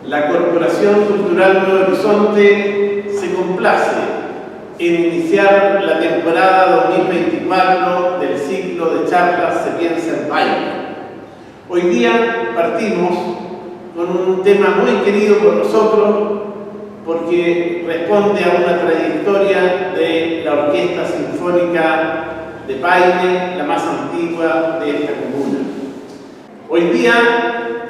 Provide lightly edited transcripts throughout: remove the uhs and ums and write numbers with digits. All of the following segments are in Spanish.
La Corporación Cultural Nuevo Horizonte se complace en iniciar la temporada 2024 del ciclo de charlas Se Piensa en Paine. Hoy día partimos con un tema muy querido por nosotros porque responde a una trayectoria de la Orquesta Sinfónica de Paine, la más antigua de esta comuna. Hoy día,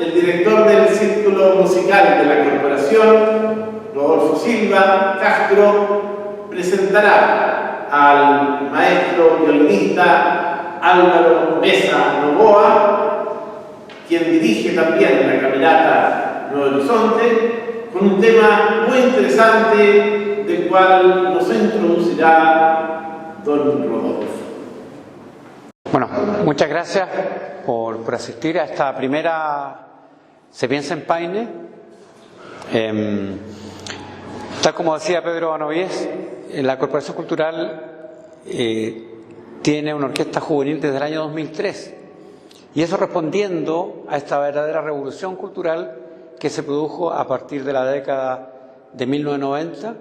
el director del Círculo Musical de la Corporación, Rodolfo Silva Castro, presentará al maestro violinista Álvaro Mesa Novoa, quien dirige también la Camerata Nuevo Horizonte, con un tema muy interesante del cual nos introducirá don Rodolfo. Bueno, muchas gracias por asistir a esta primera Se Piensa en Paine. Tal como decía Pedro Banovies, la Corporación Cultural tiene una orquesta juvenil desde el año 2003, y eso respondiendo a esta verdadera revolución cultural que se produjo a partir de la década de 1990,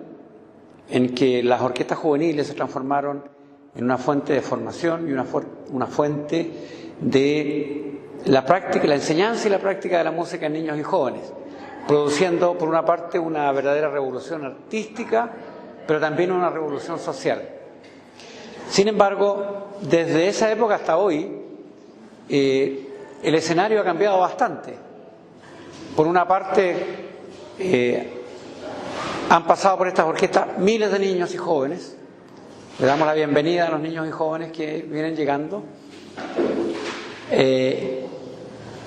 en que las orquestas juveniles se transformaron en una fuente de formación y una fuente de la práctica, la enseñanza y la práctica de la música en niños y jóvenes, produciendo por una parte una verdadera revolución artística, pero también una revolución social. Sin embargo, desde esa época hasta hoy, el escenario ha cambiado bastante. Por una parte, han pasado por estas orquestas miles de niños y jóvenes. Le damos la bienvenida a los niños y jóvenes que vienen llegando.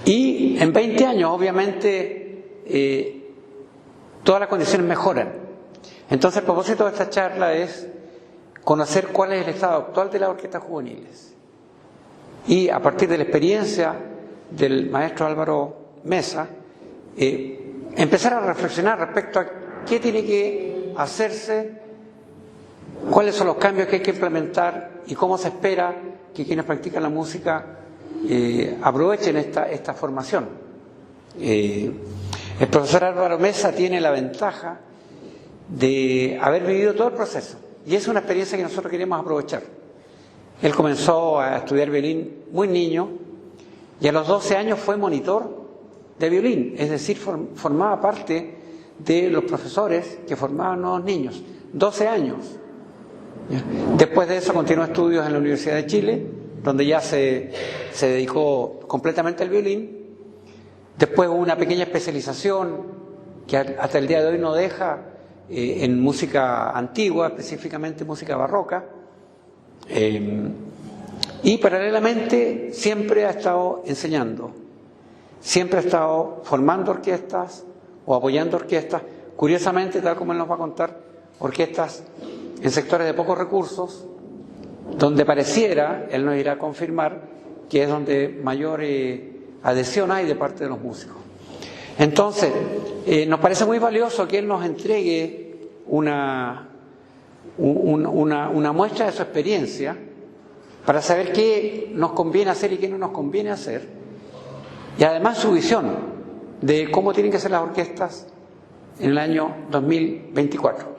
Y en 20 años, obviamente, todas las condiciones mejoran. Entonces, el propósito de esta charla es conocer cuál es el estado actual de las orquestas juveniles. Y a partir de la experiencia del maestro Álvaro Mesa, empezar a reflexionar respecto a qué tiene que hacerse, cuáles son los cambios que hay que implementar y cómo se espera que quienes practican la música aprovechen esta formación. El profesor Álvaro Mesa tiene la ventaja de haber vivido todo el proceso, y es una experiencia que nosotros queremos aprovechar. Él comenzó a estudiar violín muy niño y a los 12 años fue monitor de violín, es decir, formaba parte de los profesores que formaban nuevos niños. 12 años. Después de eso continuó estudios en la Universidad de Chile, donde ya se dedicó completamente al violín. Después hubo una pequeña especialización que hasta el día de hoy no deja en música antigua, específicamente música barroca. Y paralelamente siempre ha estado enseñando, siempre ha estado formando orquestas o apoyando orquestas. Curiosamente, tal como él nos va a contar, orquestas en sectores de pocos recursos, donde pareciera, él nos irá a confirmar, que es donde mayor adhesión hay de parte de los músicos. Entonces, nos parece muy valioso que él nos entregue una muestra de su experiencia para saber qué nos conviene hacer y qué no nos conviene hacer, y además su visión de cómo tienen que ser las orquestas en el año 2024.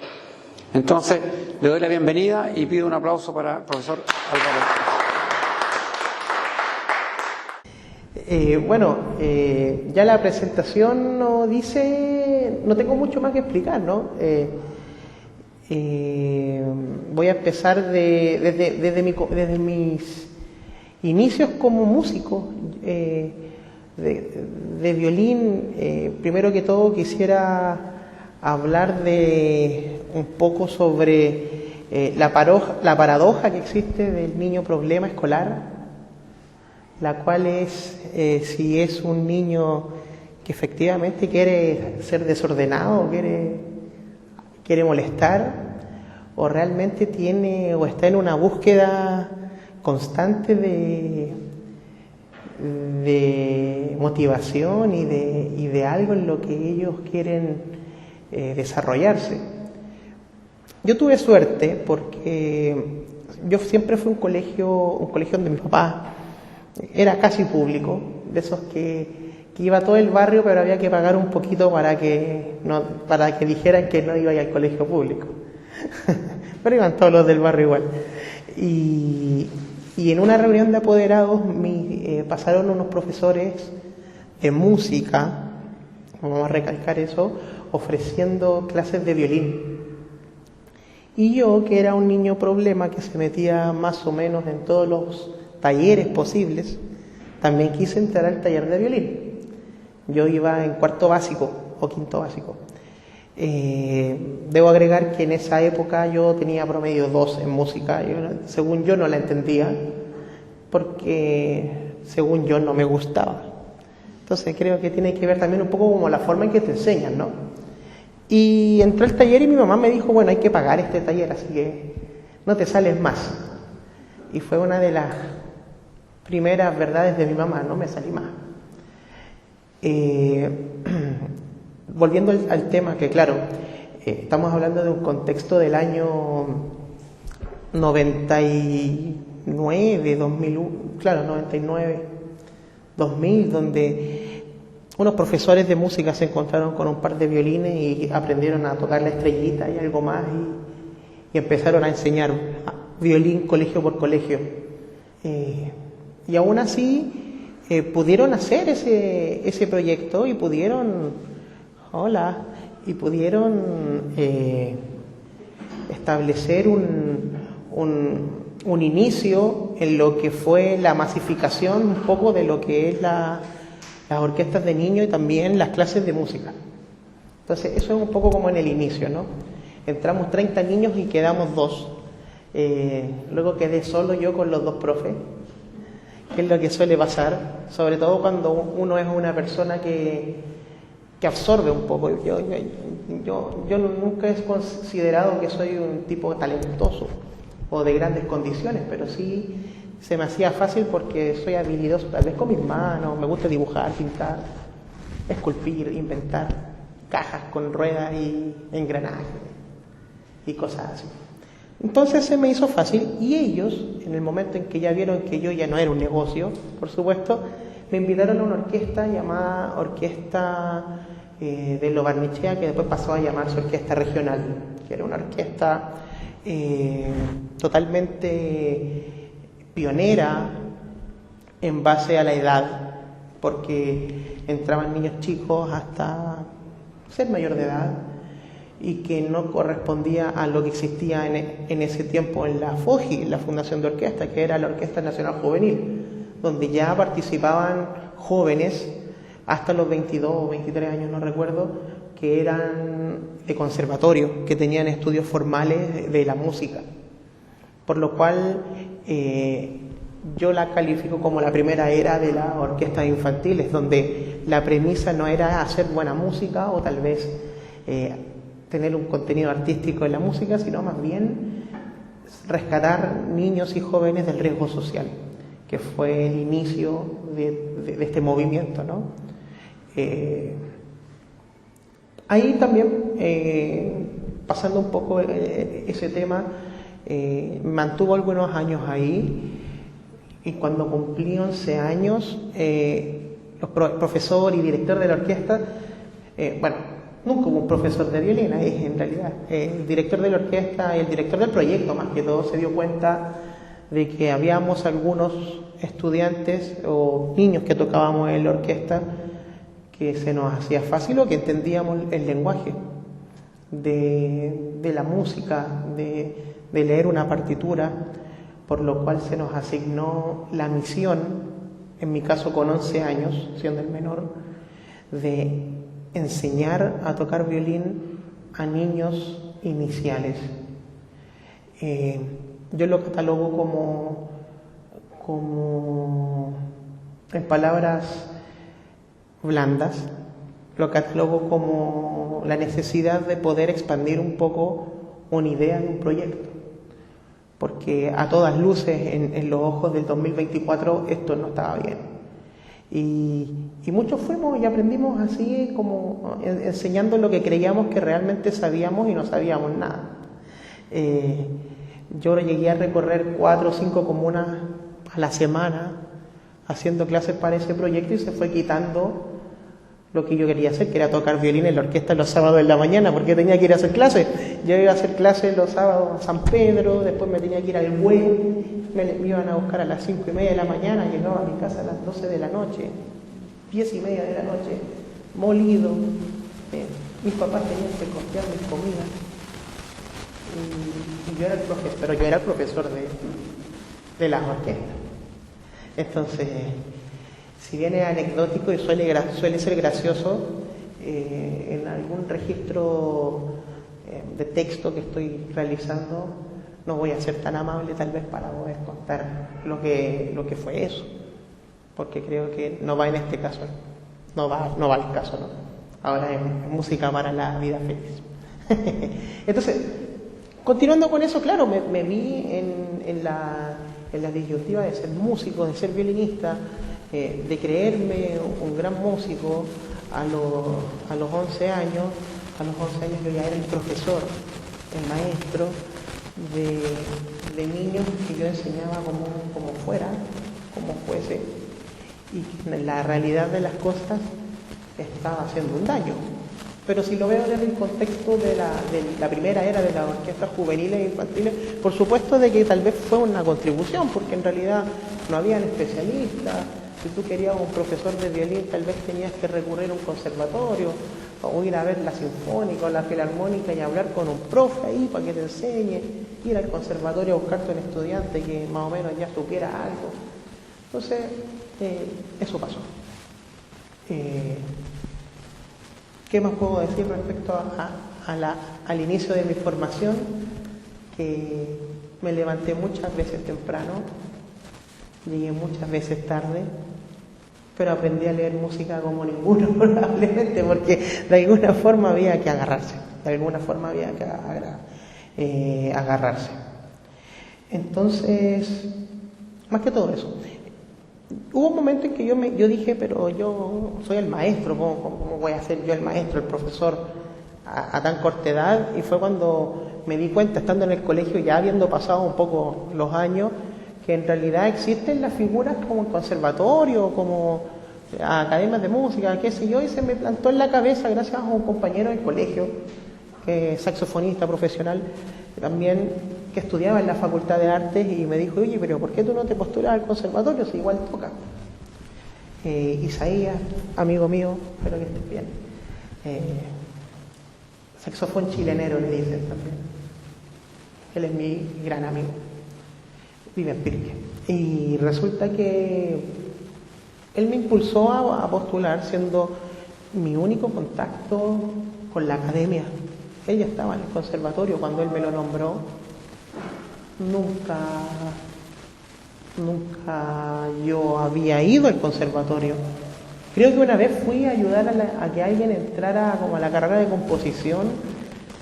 Entonces, le doy la bienvenida y pido un aplauso para el profesor Álvaro. Ya la presentación nos dice, no tengo mucho más que explicar, ¿no? Voy a empezar desde mis inicios como músico de violín. Primero que todo quisiera hablar un poco sobre la paradoja que existe del niño problema escolar, la cual es si es un niño que efectivamente quiere ser desordenado, quiere molestar, o realmente tiene o está en una búsqueda constante de motivación y de algo en lo que ellos quieren desarrollarse. Yo tuve suerte porque yo siempre fui un colegio donde mi papá era casi público, de esos que que iba todo el barrio, pero había que pagar un poquito para que dijeran que no iba a ir al colegio público. Pero iban todos los del barrio igual. Y en una reunión de apoderados pasaron unos profesores de música, vamos a recalcar eso, ofreciendo clases de violín. Y yo, que era un niño problema que se metía más o menos en todos los talleres posibles, también quise entrar al taller de violín. Yo iba en cuarto básico o quinto básico. Debo agregar que en esa época yo tenía promedio 2 en música. Según yo no la entendía, porque según yo no me gustaba. Entonces creo que tiene que ver también un poco como la forma en que te enseñan, ¿no? Y entré al taller y mi mamá me dijo, bueno, hay que pagar este taller, así que no te sales más. Y fue una de las primeras verdades de mi mamá, no me salí más. Volviendo al tema, que claro, estamos hablando de un contexto del año 99, 2001, claro, 99, 2000, donde unos profesores de música se encontraron con un par de violines y aprendieron a tocar la estrellita y algo más y empezaron a enseñar violín colegio por colegio. Y aún así pudieron hacer ese proyecto y pudieron establecer un inicio en lo que fue la masificación un poco de lo que es las orquestas de niños y también las clases de música. Entonces eso es un poco como en el inicio, ¿no? Entramos 30 niños y quedamos 2. Luego quedé solo yo con los 2 profes, que es lo que suele pasar, sobre todo cuando uno es una persona que absorbe un poco. Yo nunca he considerado que soy un tipo talentoso o de grandes condiciones, pero sí se me hacía fácil porque soy habilidoso, tal vez con mis manos, me gusta dibujar, pintar, esculpir, inventar cajas con ruedas y engranajes y cosas así. Entonces se me hizo fácil y ellos, en el momento en que ya vieron que yo ya no era un negocio, por supuesto, me invitaron a una orquesta llamada Orquesta de Lo Barnechea, que después pasó a llamarse Orquesta Regional, que era una orquesta totalmente pionera en base a la edad, porque entraban niños chicos hasta ser mayor de edad y que no correspondía a lo que existía en ese tiempo en la FOJI, la Fundación de Orquesta, que era la Orquesta Nacional Juvenil, donde ya participaban jóvenes hasta los 22 o 23 años, no recuerdo, que eran de conservatorio, que tenían estudios formales de la música. Por lo cual yo la califico como la primera era de las orquestas infantiles, donde la premisa no era hacer buena música o tal vez tener un contenido artístico en la música, sino más bien rescatar niños y jóvenes del riesgo social, que fue el inicio de este movimiento, ¿no? Ahí también, pasando un poco ese tema, mantuvo algunos años ahí y cuando cumplí 11 años, los profesor y director de la orquesta, nunca hubo un profesor de violín ahí en realidad, el director de la orquesta y el director del proyecto más que todo se dio cuenta de que habíamos algunos estudiantes o niños que tocábamos en la orquesta que se nos hacía fácil o que entendíamos el lenguaje de la música, de leer una partitura, por lo cual se nos asignó la misión, en mi caso con 11 años, siendo el menor, de enseñar a tocar violín a niños iniciales. Yo lo catalogo como en palabras blandas, lo catalogo como la necesidad de poder expandir un poco una idea en un proyecto, porque a todas luces en los ojos del 2024 esto no estaba bien y muchos fuimos y aprendimos así como enseñando lo que creíamos que realmente sabíamos y no sabíamos nada. Yo llegué a recorrer 4 o 5 comunas a la semana haciendo clases para ese proyecto y se fue quitando lo que yo quería hacer, que era tocar violín en la orquesta los sábados en la mañana, porque tenía que ir a hacer clases. Yo iba a hacer clases los sábados a San Pedro, después me tenía que ir al Güell, me iban a buscar a las 5:30 de la mañana, llegaba a mi casa a las 12 de la noche, 10:30 de la noche, molido. Mis papás tenían que costear mis comidas. Y yo era el profesor, pero yo era el profesor de las orquestas. Entonces, si bien es anecdótico y suele ser gracioso, en algún registro de texto que estoy realizando, no voy a ser tan amable tal vez para poder contar lo que fue eso, porque creo que no va en este caso, no va al caso, ¿no? Ahora es música para la vida feliz. Entonces, continuando con eso, claro, me vi en la disyuntiva de ser músico, de ser violinista, de creerme un gran músico. A los 11 años yo ya era el profesor, el maestro de niños que yo enseñaba como fuese, y en la realidad de las cosas estaba haciendo un daño. Pero si lo veo en el contexto de la primera era de las orquestas juveniles e infantiles, por supuesto de que tal vez fue una contribución, porque en realidad no habían especialistas. Si tú querías un profesor de violín, tal vez tenías que recurrir a un conservatorio, o ir a ver la sinfónica o la filarmónica y hablar con un profe ahí para que te enseñe, ir al conservatorio a buscarte un estudiante que más o menos ya supiera algo. Entonces, eso pasó. ¿Qué más puedo decir respecto al inicio de mi formación? Que me levanté muchas veces temprano, llegué muchas veces tarde, pero aprendí a leer música como ninguno probablemente, porque de alguna forma había que agarrarse, agarrarse. Entonces, más que todo eso, hubo un momento en que yo dije, pero yo soy el maestro, ¿cómo voy a ser yo el maestro, el profesor a tan corta edad? Y fue cuando me di cuenta, estando en el colegio, ya habiendo pasado un poco los años, que en realidad existen las figuras como el conservatorio, como academias de música, qué sé yo, y se me plantó en la cabeza, gracias a un compañero del colegio, que es saxofonista profesional, también que estudiaba en la Facultad de Artes, y me dijo, oye, pero ¿por qué tú no te postulas al conservatorio si igual toca? Isaías, amigo mío, espero que estés bien. Saxofón chilenero le dicen también. Él es mi gran amigo. Vive en Pirque. Y resulta que él me impulsó a postular, siendo mi único contacto con la academia. Ella estaba en el conservatorio cuando él me lo nombró. Nunca yo había ido al conservatorio. Creo que una vez fui a ayudar a que alguien entrara como a la carrera de composición,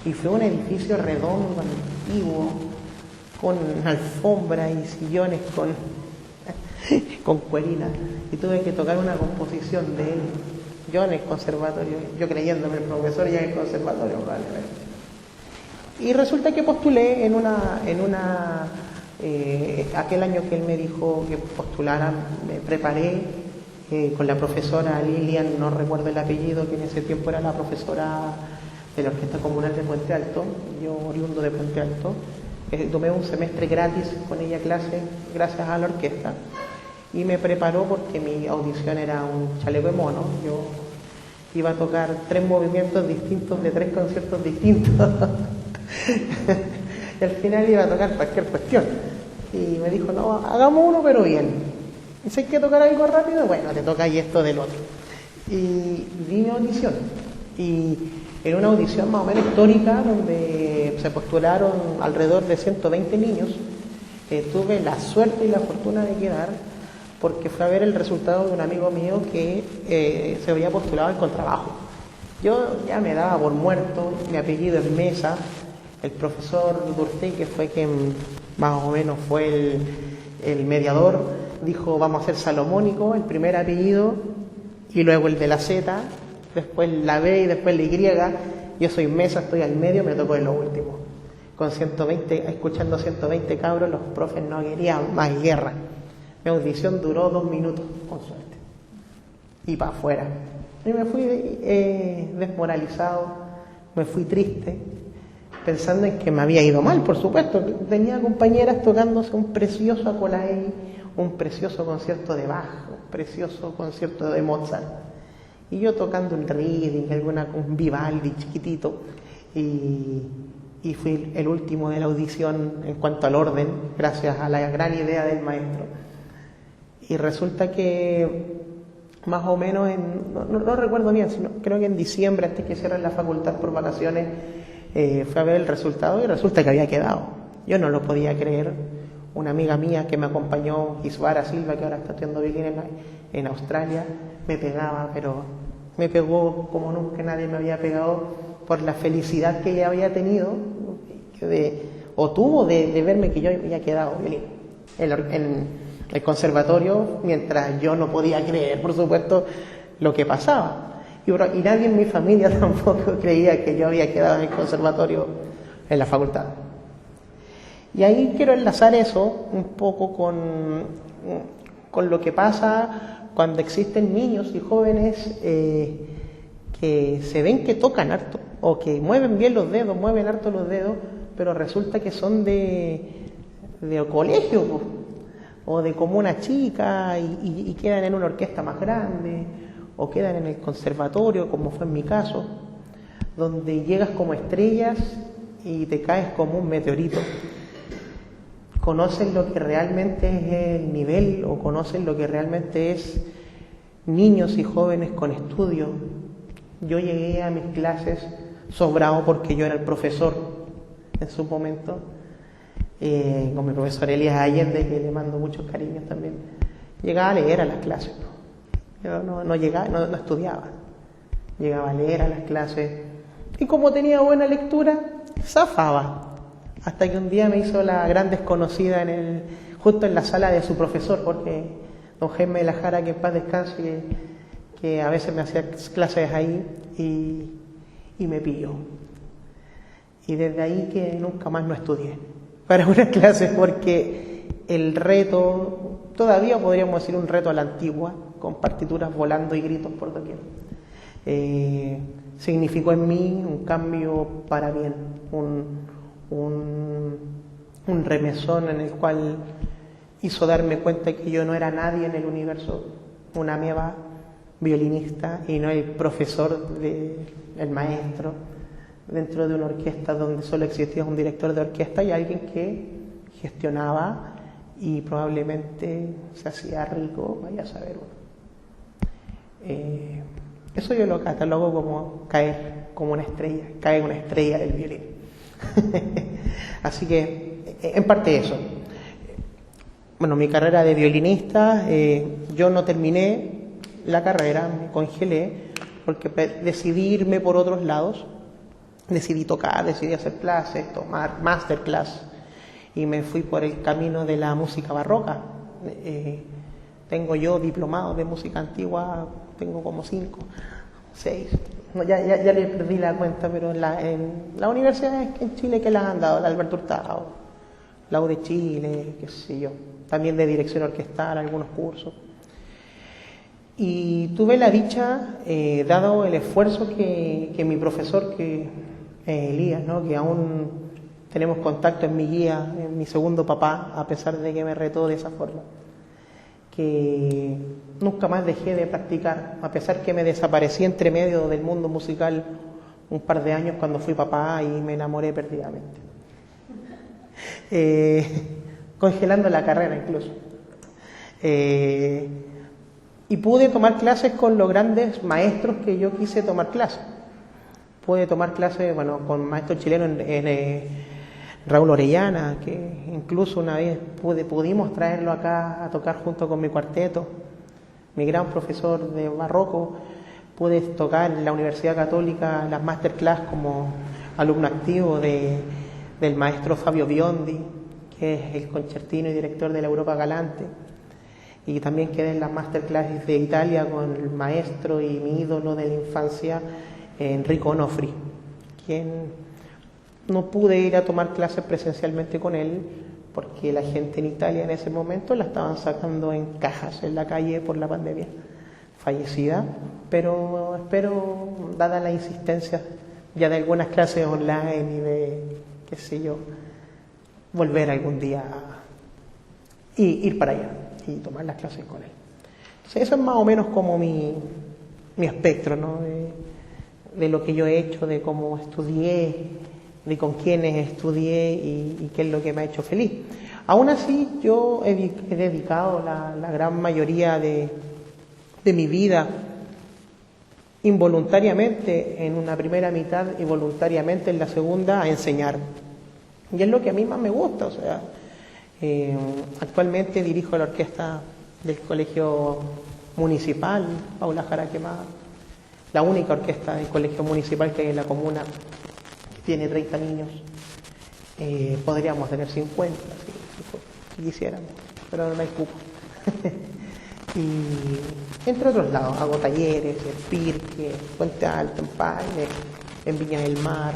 y fue un edificio redondo, antiguo, con alfombra y sillones con cuerina, y tuve que tocar una composición de él, yo en el conservatorio, yo creyéndome el profesor ya en el conservatorio probablemente. Y resulta que postulé aquel año que él me dijo que postulara, me preparé con la profesora Lilian, no recuerdo el apellido, que en ese tiempo era la profesora de la Orquesta Comunal de Puente Alto, yo oriundo de Puente Alto. Tomé un semestre gratis con ella clase gracias a la orquesta, y me preparó porque mi audición era un chaleco de mono. Yo iba a tocar 3 movimientos distintos de 3 conciertos distintos y al final iba a tocar cualquier cuestión, y me dijo, no, hagamos uno pero bien, y si hay que tocar algo rápido, bueno, te toca y esto del otro. Y di mi audición, y en una audición más o menos histórica, donde se postularon alrededor de 120 niños, tuve la suerte y la fortuna de quedar, porque fue a ver el resultado de un amigo mío que se había postulado al contrabajo. Yo ya me daba por muerto, mi apellido es Mesa. El profesor Durtey, que fue quien más o menos fue el mediador, dijo, vamos a hacer salomónico, el primer apellido, y luego el de la Z, después la B y después la Y. Yo soy Mesa, estoy al medio, me tocó en lo último. Con 120, escuchando 120 cabros, los profes no querían más guerra. Mi audición duró 2 minutos, con suerte. Y para afuera. Y me fui desmoralizado, me fui triste, pensando en que me había ido mal, por supuesto. Tenía compañeras tocándose un precioso Acolay, un precioso concierto de Bach, un precioso concierto de Mozart. Y yo tocando un reading, un Vivaldi chiquitito, y fui el último de la audición en cuanto al orden, gracias a la gran idea del maestro. Y resulta que más o menos, no recuerdo bien, sino creo que en diciembre, antes que cierren la facultad por vacaciones, fue a ver el resultado y resulta que había quedado. Yo no lo podía creer. Una amiga mía que me acompañó, Isvara Silva, que ahora está estudiando violín en Australia, me pegaba, pero me pegó como nunca nadie me había pegado por la felicidad que ella había tenido tuvo de verme que yo había quedado violín en el conservatorio, mientras yo no podía creer, por supuesto, lo que pasaba. Y nadie en mi familia tampoco creía que yo había quedado en el conservatorio, en la facultad. Y ahí quiero enlazar eso un poco con lo que pasa cuando existen niños y jóvenes que se ven que tocan harto, o que mueven bien los dedos, mueven harto los dedos, pero resulta que son de colegio, o de comuna chica, y quedan en una orquesta más grande, o quedan en el conservatorio, como fue en mi caso, donde llegas como estrellas y te caes como un meteorito. Conocen lo que realmente es el nivel, o conocen lo que realmente es niños y jóvenes con estudio. Yo llegué a mis clases sobrado porque yo era el profesor en su momento, con mi profesor Elías Allende, que le mando muchos cariños también. Llegaba a leer a las clases, yo no llegaba, no estudiaba, llegaba a leer a las clases, y como tenía buena lectura, zafaba, hasta que un día me hizo la gran desconocida justo en la sala de su profesor, porque don Jaime de la Jara, que en paz descanse, que a veces me hacía clases ahí, y me pilló. Y desde ahí que nunca más no estudié para unas clases, porque el reto, todavía podríamos decir un reto a la antigua, con partituras volando y gritos por doquier, significó en mí un cambio para bien, un remesón en el cual hizo darme cuenta que yo no era nadie en el universo, una ameba violinista y no el profesor, el maestro, dentro de una orquesta donde solo existía un director de orquesta y alguien que gestionaba y probablemente se hacía rico, vaya a saber uno. Eso yo lo catalogo como caer como una estrella, cae una estrella del violín. Así que, en parte eso. Bueno, mi carrera de violinista, yo no terminé la carrera, me congelé, porque decidí irme por otros lados. Decidí tocar, decidí hacer clases, tomar masterclass, y me fui por el camino de la música barroca. Tengo yo diplomados de música antigua, tengo como 5, 6, no, ya le perdí la cuenta, pero en la universidad en Chile que las han dado, la Alberto Hurtado, la U de Chile, qué sé yo, también de dirección orquestal, algunos cursos. Y tuve la dicha, dado el esfuerzo que mi profesor, Elías, ¿no?, que aún tenemos contacto, en mi guía, en mi segundo papá, a pesar de que me retó de esa forma, que nunca más dejé de practicar, a pesar que me desaparecí entre medio del mundo musical un par de años cuando fui papá y me enamoré perdidamente, congelando la carrera incluso. Y pude tomar clases con los grandes maestros que yo quise tomar clases. Pude tomar clases, bueno, con maestros chilenos en Raúl Orellana, que incluso una vez pudimos traerlo acá a tocar junto con mi cuarteto. Mi gran profesor de barroco. Pude tocar en la Universidad Católica las masterclass como alumno activo del maestro Fabio Biondi, que es el concertino y director de la Europa Galante. Y también quedé en las masterclasses de Italia con el maestro y mi ídolo de la infancia, Enrico Onofri, quien no pude ir a tomar clases presencialmente con él porque la gente en Italia en ese momento la estaban sacando en cajas en la calle por la pandemia. fallecida, pero espero, dada la insistencia ya de algunas clases online y de, qué sé yo, volver algún día y ir para allá y tomar las clases con él. Entonces, eso es más o menos como mi espectro, ¿no? De lo que yo he hecho, de cómo estudié, de con quiénes estudié y qué es lo que me ha hecho feliz. Aún así, yo he dedicado la gran mayoría de mi vida involuntariamente en una primera mitad y voluntariamente en la segunda a enseñar. Y es lo que a mí más me gusta. O sea, actualmente dirijo la orquesta del Colegio Municipal Paula Jara Quemada, la única orquesta del Colegio Municipal que hay en la comuna, que tiene 30 niños. Podríamos tener 50 si quisiéramos, pero no hay cupo. Y entre otros lados, hago talleres en Pirque, Puente Alto, en Paine, en Viña del Mar.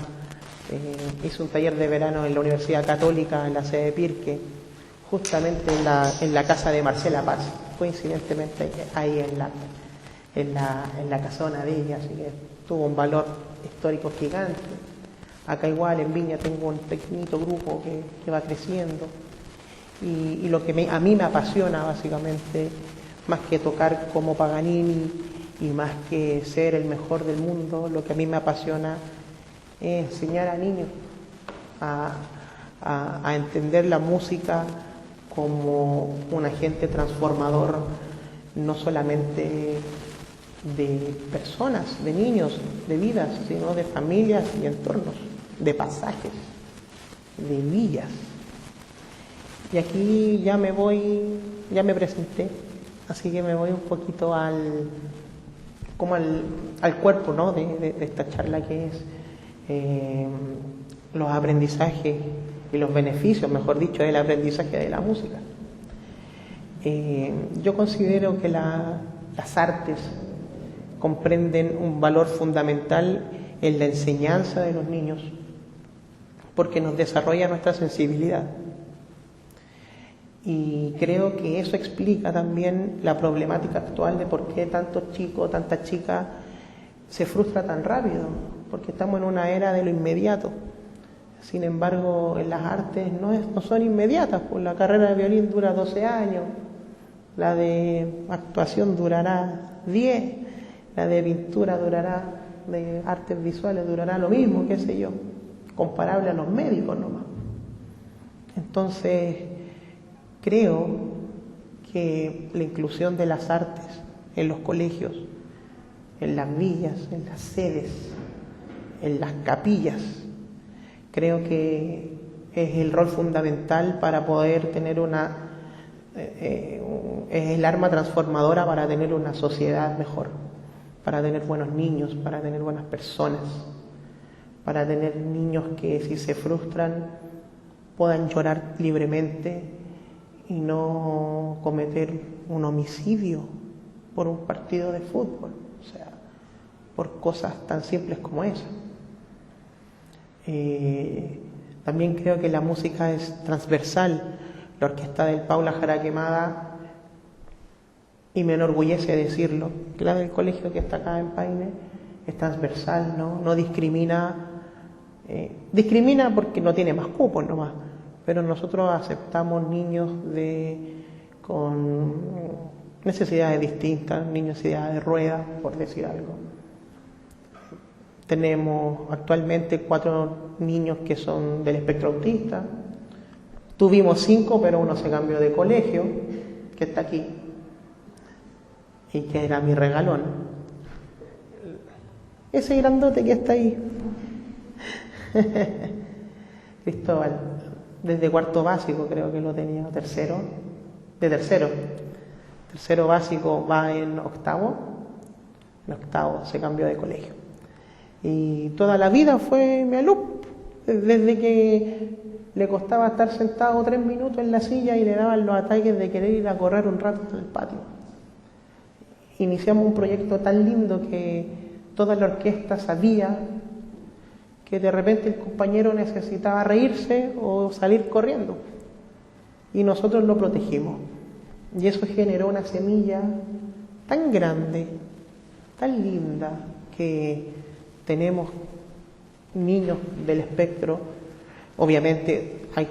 Hice un taller de verano en la Universidad Católica, en la sede de Pirque, justamente en la casa de Marcela Paz, coincidentemente ahí en la casona de ella, así que tuvo un valor histórico gigante. Acá igual en Viña tengo un pequeñito grupo que va creciendo y lo que a mí me apasiona básicamente, más que tocar como Paganini y más que ser el mejor del mundo, lo que a mí me apasiona es enseñar a niños a entender la música como un agente transformador, no solamente de personas, de niños, de vidas, sino de familias y entornos, de pasajes, de villas. Y aquí ya me presenté, así que me voy un poquito al cuerpo, ¿no? de esta charla, que es los aprendizajes y los beneficios, mejor dicho, del aprendizaje de la música. Yo considero que las artes comprenden un valor fundamental en la enseñanza de los niños, porque nos desarrolla nuestra sensibilidad. Y creo que eso explica también la problemática actual de por qué tantos chicos, tantas chicas se frustra tan rápido, porque estamos en una era de lo inmediato. Sin embargo, en las artes no son inmediatas, pues la carrera de violín dura 12 años, la de actuación durará 10, la de pintura durará, de artes visuales durará lo mismo, qué sé yo, comparable a los médicos nomás. Entonces, creo que la inclusión de las artes en los colegios, en las villas, en las sedes, en las capillas, creo que es el rol fundamental para poder tener es el arma transformadora para tener una sociedad mejor, para tener buenos niños, para tener buenas personas, para tener niños que si se frustran puedan llorar libremente y no cometer un homicidio por un partido de fútbol, o sea, por cosas tan simples como esa. También creo que la música es transversal. La orquesta del Paula Jara Quemada, y me enorgullece decirlo, que la del colegio que está acá en Paine es transversal, no discrimina, discrimina porque no tiene más cupos nomás, pero nosotros aceptamos niños con necesidades distintas, niños de silla de ruedas, por decir algo. Tenemos actualmente 4 niños que son del espectro autista. Tuvimos 5, pero uno se cambió de colegio, que está aquí, y que era mi regalón. Ese grandote que está ahí. Cristóbal, desde cuarto básico creo que lo tenía, tercero básico va en octavo se cambió de colegio. Y toda la vida fue mi alumno, desde que le costaba estar sentado 3 minutos en la silla y le daban los ataques de querer ir a correr un rato en el patio. Iniciamos un proyecto tan lindo que toda la orquesta sabía que de repente el compañero necesitaba reírse o salir corriendo, y nosotros lo protegimos, y eso generó una semilla tan grande, tan linda, que tenemos niños del espectro. Obviamente hay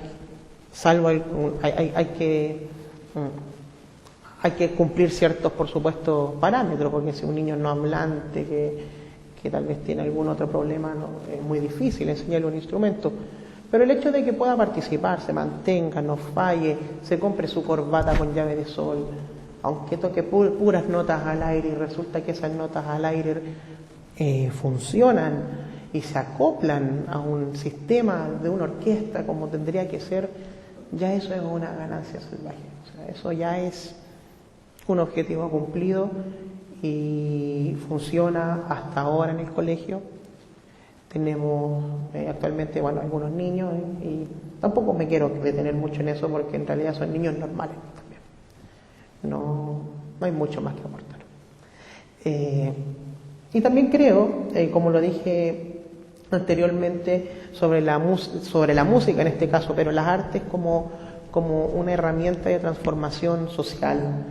que cumplir ciertos, por supuesto, parámetros, porque si un niño no hablante que tal vez tiene algún otro problema, es muy difícil enseñarle un instrumento. Pero el hecho de que pueda participar, se mantenga, no falle, se compre su corbata con llave de sol, aunque toque puras notas al aire y resulta que esas notas al aire funcionan y se acoplan a un sistema de una orquesta como tendría que ser, ya eso es una ganancia salvaje. O sea, eso ya es un objetivo cumplido y funciona hasta ahora en el colegio. Tenemos actualmente, algunos niños y tampoco me quiero detener mucho en eso porque en realidad son niños normales también. No hay mucho más que aportar. Y también creo, como lo dije anteriormente, sobre la música en este caso, pero las artes como una herramienta de transformación social,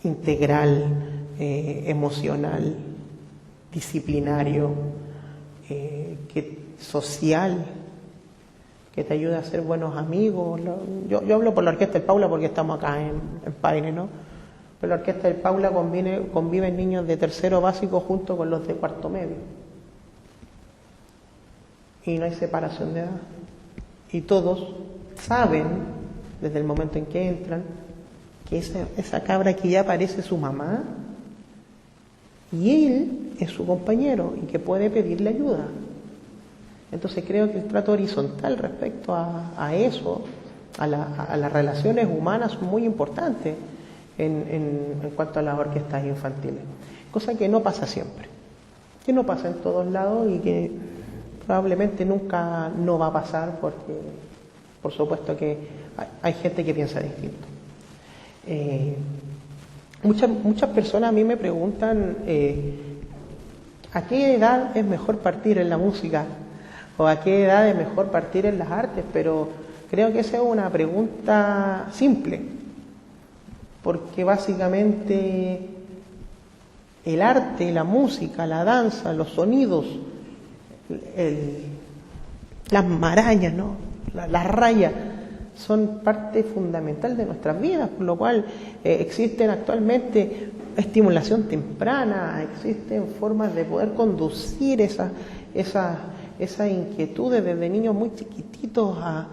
integral, emocional, disciplinario, social, que te ayuda a ser buenos amigos. Yo hablo por la Orquesta del Paula porque estamos acá en Paine, ¿no? Pero la Orquesta del Paula conviven niños de tercero básico junto con los de cuarto medio. Y no hay separación de edad. Y todos saben, desde el momento en que entran, que esa cabra que ya parece su mamá, y él es su compañero y que puede pedirle ayuda. Entonces creo que el trato horizontal respecto a eso, a las relaciones humanas, son muy importantes en cuanto a las orquestas infantiles. Cosa que no pasa siempre, que no pasa en todos lados y que probablemente nunca no va a pasar porque por supuesto que hay gente que piensa distinto. Muchas personas a mí me preguntan ¿a qué edad es mejor partir en la música? ¿O a qué edad es mejor partir en las artes? Pero creo que esa es una pregunta simple, porque básicamente el arte, la música, la danza, los sonidos, las marañas, ¿no? Las rayas, son parte fundamental de nuestras vidas, por lo cual existen actualmente estimulación temprana, existen formas de poder conducir esas inquietudes desde niños muy chiquititos a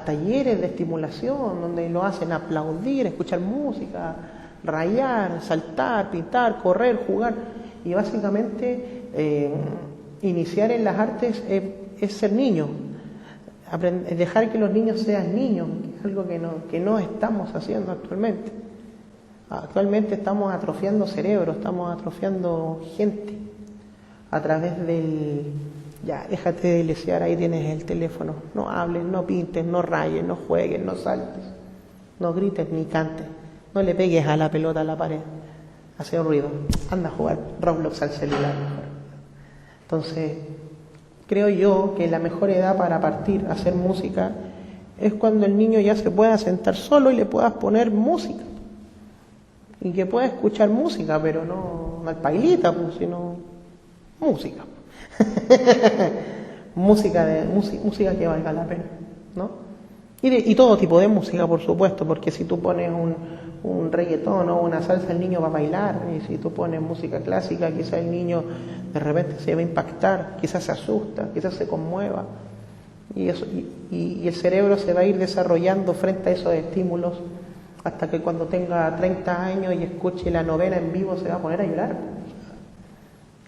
talleres de estimulación, donde lo hacen aplaudir, escuchar música, rayar, saltar, pintar, correr, jugar, y básicamente iniciar en las artes es ser niño. Dejar que los niños sean niños, que es algo que no estamos haciendo actualmente. Actualmente estamos atrofiando cerebros, estamos atrofiando gente a través del ya, déjate de lesear, ahí tienes el teléfono, no hables, no pintes, no rayes, no juegues, no saltes, no grites ni cantes, no le pegues a la pelota a la pared, hace un ruido, anda a jugar Roblox al celular mejor. Entonces creo yo que la mejor edad para partir a hacer música es cuando el niño ya se pueda sentar solo y le puedas poner música. Y que pueda escuchar música, pero no al pailita, pues, sino música. música que valga la pena, ¿no? Y todo tipo de música, por supuesto, porque si tú pones un reggaetón o una salsa, el niño va a bailar, y si tú pones música clásica, quizás el niño de repente se va a impactar, quizás se asusta, quizás se conmueva, y el cerebro se va a ir desarrollando frente a esos estímulos hasta que cuando tenga 30 años y escuche la novena en vivo se va a poner a llorar.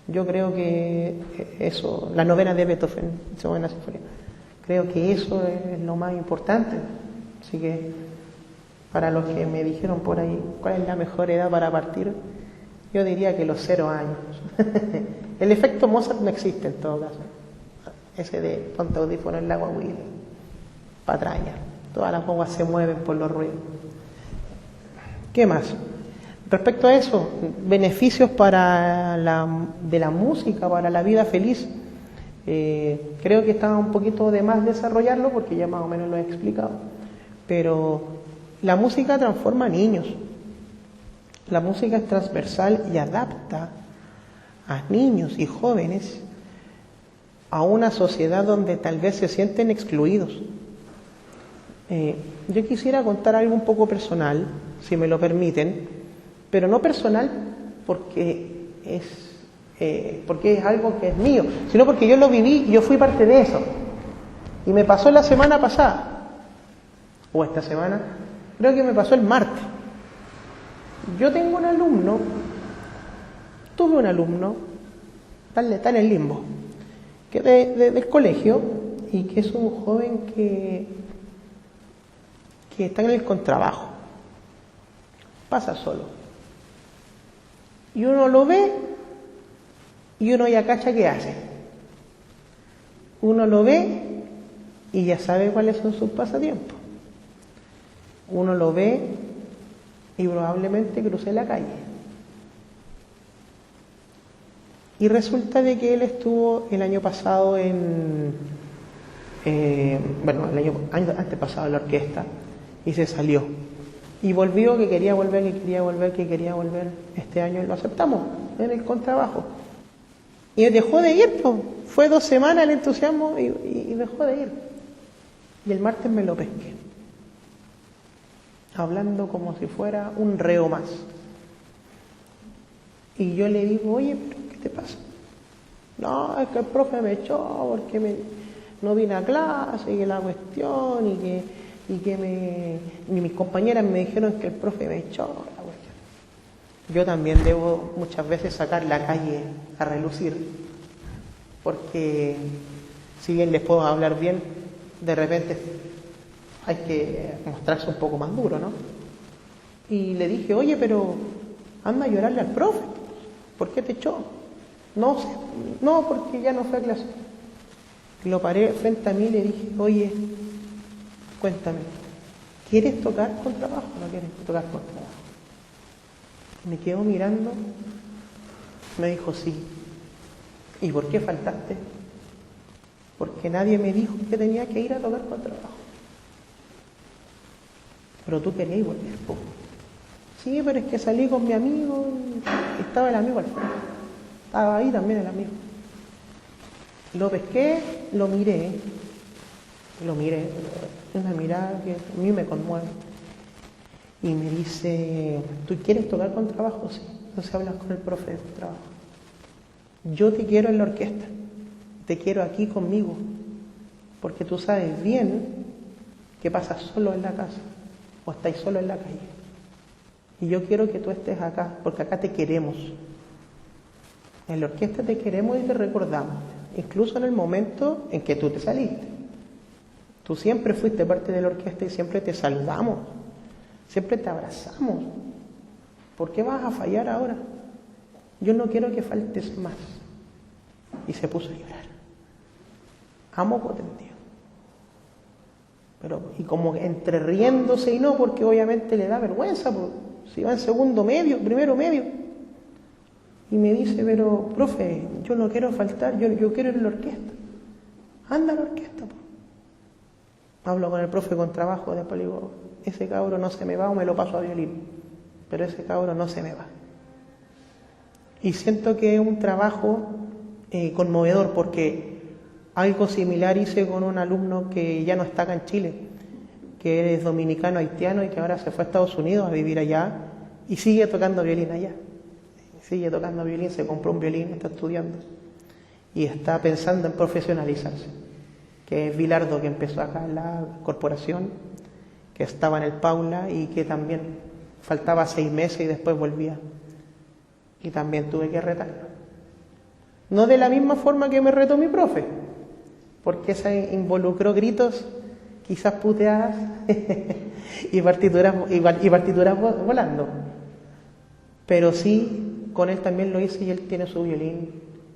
Yo creo que eso, la novena de Beethoven, segunda sinfonía, creo que eso es lo más importante. Así que para los que me dijeron por ahí cuál es la mejor edad para partir, yo diría que los 0 años. El efecto Mozart no existe en todo caso. Ese de ponte audífono en la guagüita, patraña. Todas las guaguas se mueven por los ruidos. ¿Qué más? Respecto a eso, beneficios de la música para la vida feliz. Creo que está un poquito de más desarrollarlo porque ya más o menos lo he explicado. Pero la música transforma niños. La música es transversal y adapta a niños y jóvenes a una sociedad donde tal vez se sienten excluidos. Yo quisiera contar algo un poco personal, si me lo permiten, pero no personal porque es algo que es mío, sino porque yo lo viví y yo fui parte de eso. Y me pasó la semana pasada, o esta semana, creo que me pasó el martes. Yo tengo un alumno, tuve un alumno, está en el limbo, que del colegio, y que es un joven que está en el contrabajo, pasa solo. Y uno lo ve y uno ya cacha qué hace. Uno lo ve y ya sabe cuáles son sus pasatiempos. Uno lo ve y probablemente cruce la calle. Y resulta de que él estuvo el año pasado el año antepasado en la orquesta y se salió. Y volvió, que quería volver. Este año lo aceptamos en el contrabajo. Y dejó de ir, pues. Fue 2 semanas el entusiasmo y dejó de ir. Y el martes me lo pesqué, hablando como si fuera un reo más. Y yo le digo, oye, ¿pero qué te pasa? No, es que el profe me echó porque no vine a clase, y que la cuestión, y mis compañeras me dijeron que el profe me echó la cuestión. Yo también debo muchas veces sacar la calle a relucir, porque si bien les puedo hablar bien, de repente hay que mostrarse un poco más duro, ¿no? Y le dije, oye, pero anda a llorarle al profe, ¿por qué te echó? No sé, no, porque ya no fue a clase. Y lo paré frente a mí y le dije, oye, cuéntame, ¿quieres tocar contrabajo o no quieres tocar contrabajo? Me quedó mirando, me dijo, sí. ¿Y por qué faltaste? Porque nadie me dijo que tenía que ir a tocar contrabajo. Pero tú querías volver, po. Sí, pero es que salí con mi amigo y estaba el amigo al frente. Estaba ahí también el amigo. Lo pesqué, lo miré, una mirada que a mí me conmueve. Y me dice, ¿tú quieres tocar contrabajo? Sí. Entonces hablas con el profe de trabajo. Yo te quiero en la orquesta, te quiero aquí conmigo, porque tú sabes bien que pasas solo en la casa o estáis solo en la calle. Y yo quiero que tú estés acá, porque acá te queremos. En la orquesta te queremos y te recordamos, incluso en el momento en que tú te saliste. Tú siempre fuiste parte de la orquesta y siempre te saludamos, siempre te abrazamos. ¿Por qué vas a fallar ahora? Yo no quiero que faltes más. Y se puso a llorar, a moco tendido. Y como entre riéndose y no, porque obviamente le da vergüenza, pues, si va en primero medio. Y me dice, pero profe, yo no quiero faltar, yo quiero ir a la orquesta. Anda a la orquesta, pues. Hablo con el profe con trabajo, después le digo, ese cabro no se me va o me lo paso a violín, pero ese cabro no se me va. Y siento que es un trabajo conmovedor, porque algo similar hice con un alumno que ya no está acá en Chile, que es dominicano haitiano y que ahora se fue a Estados Unidos a vivir allá y sigue tocando violín allá. Sigue tocando violín, se compró un violín, está estudiando y está pensando en profesionalizarse, que es Bilardo, que empezó acá en la corporación, que estaba en el Paula y que también faltaba 6 meses y después volvía. Y también tuve que retarlo. No de la misma forma que me retó mi profe, porque esa involucró gritos, quizás puteadas y partituras volando. Pero sí, con él también lo hice y él tiene su violín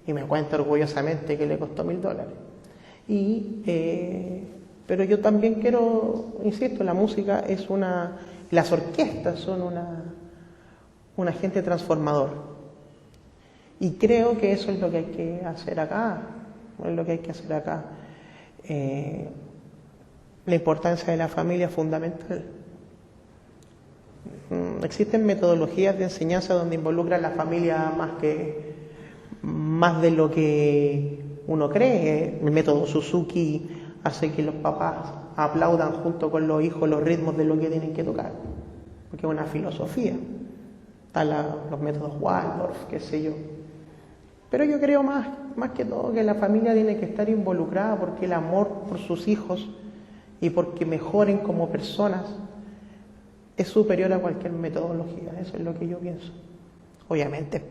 y me cuenta orgullosamente que le costó $1000. Pero yo también quiero, insisto, la música es las orquestas son un agente transformador. Y creo que eso es lo que hay que hacer acá. La importancia de la familia es fundamental. Existen metodologías de enseñanza donde involucran a la familia más de lo que uno cree. El método Suzuki hace que los papás aplaudan junto con los hijos los ritmos de lo que tienen que tocar, porque es una filosofía. Están los métodos Waldorf, qué sé yo. Pero yo creo más que todo que la familia tiene que estar involucrada, porque el amor por sus hijos y porque mejoren como personas es superior a cualquier metodología. Eso es lo que yo pienso. Obviamente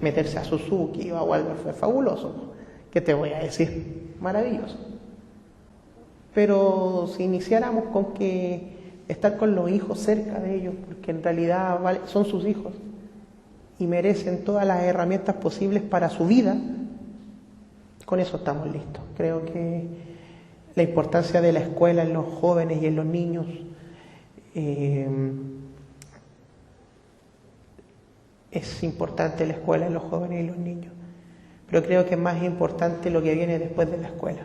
meterse a Suzuki o a Waldorf es fabuloso, ¿qué te voy a decir? Maravilloso. Pero si iniciáramos con que estar con los hijos cerca de ellos, porque en realidad son sus hijos y merecen todas las herramientas posibles para su vida, con eso estamos listos. Creo que la importancia de la escuela en los jóvenes y en los niños es importante, la escuela en los jóvenes y los niños, pero creo que es más importante lo que viene después de la escuela: